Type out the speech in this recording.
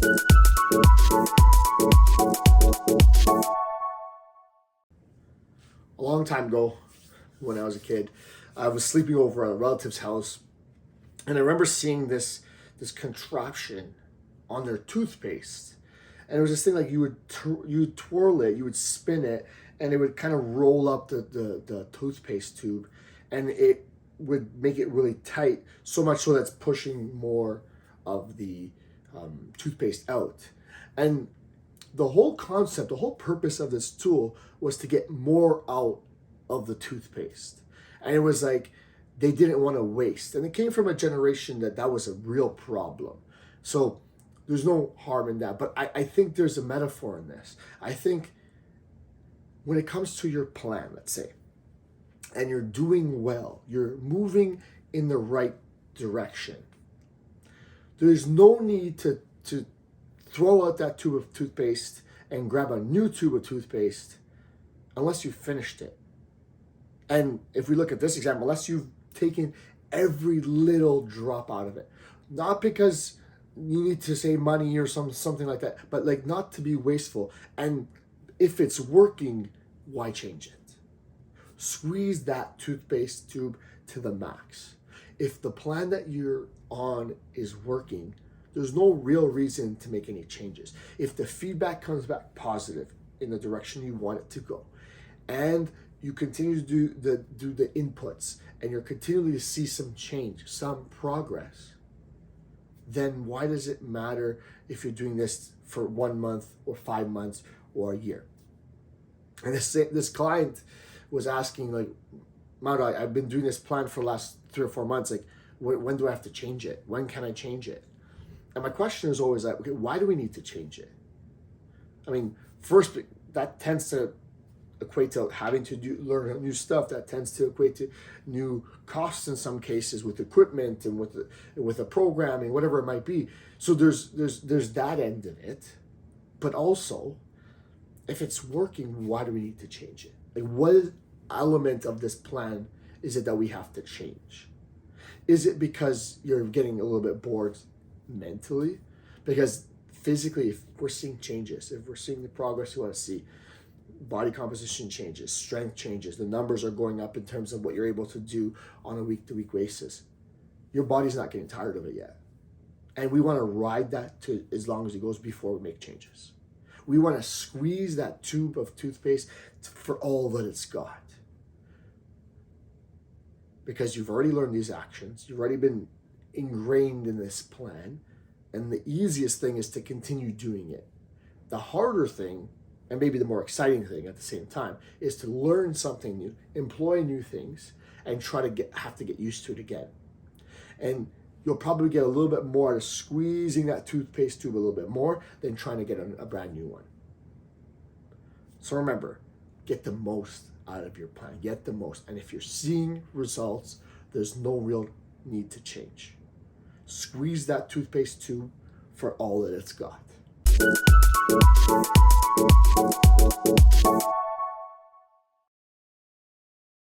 A long time ago, when I was a kid, I was sleeping over at a relative's house, and I remember seeing this contraption on their toothpaste, and it was this thing like you would twirl it, you would spin it, and it would kind of roll up the toothpaste tube, and it would make it really tight, so much so that's pushing more of the toothpaste out. And the whole concept, the whole purpose of this tool was to get more out of the toothpaste. And it was like they didn't want to waste. And it came from a generation that was a real problem. So there's no harm in that. But I think there's a metaphor in this. I think when it comes to your plan, let's say, and you're doing well, you're moving in the right direction, there's no need to throw out that tube of toothpaste and grab a new tube of toothpaste unless you finished it. And if we look at this example, unless you've taken every little drop out of it, not because you need to save money or something like that, but like not to be wasteful. And if it's working, why change it? Squeeze that toothpaste tube to the max. If the plan that you're on is working, there's no real reason to make any changes. If the feedback comes back positive in the direction you want it to go, and you continue to do the inputs, and you're continuing to see some change, some progress, then why does it matter if you're doing this for 1 month or 5 months or a year? And this client was asking, like, Maudo, I've been doing this plan for the last 3 or 4 months. Like, when do I have to change it? When can I change it? And my question is always like, okay, why do we need to change it? I mean, first, that tends to equate to having to learn new stuff. That tends to equate to new costs in some cases with equipment and with the programming, whatever it might be. So there's that end of it. But also, if it's working, why do we need to change it? Like, what element of this plan is it that we have to change? Is it because you're getting a little bit bored mentally? Because physically, if we're seeing changes, if we're seeing the progress you want to see, body composition changes, strength changes, the numbers are going up in terms of what you're able to do on a week-to-week basis, your body's not getting tired of it yet. And we want to ride that to as long as it goes before we make changes. We want to squeeze that tube of toothpaste for all that it's got. Because you've already learned these actions, you've already been ingrained in this plan, and the easiest thing is to continue doing it. The harder thing, and maybe the more exciting thing at the same time, is to learn something new, employ new things, and try to have to get used to it again. And you'll probably get a little bit more out of squeezing that toothpaste tube a little bit more than trying to get a brand new one. So remember, get the most out of your plan, get the most. And if you're seeing results, there's no real need to change. Squeeze that toothpaste tube for all that it's got.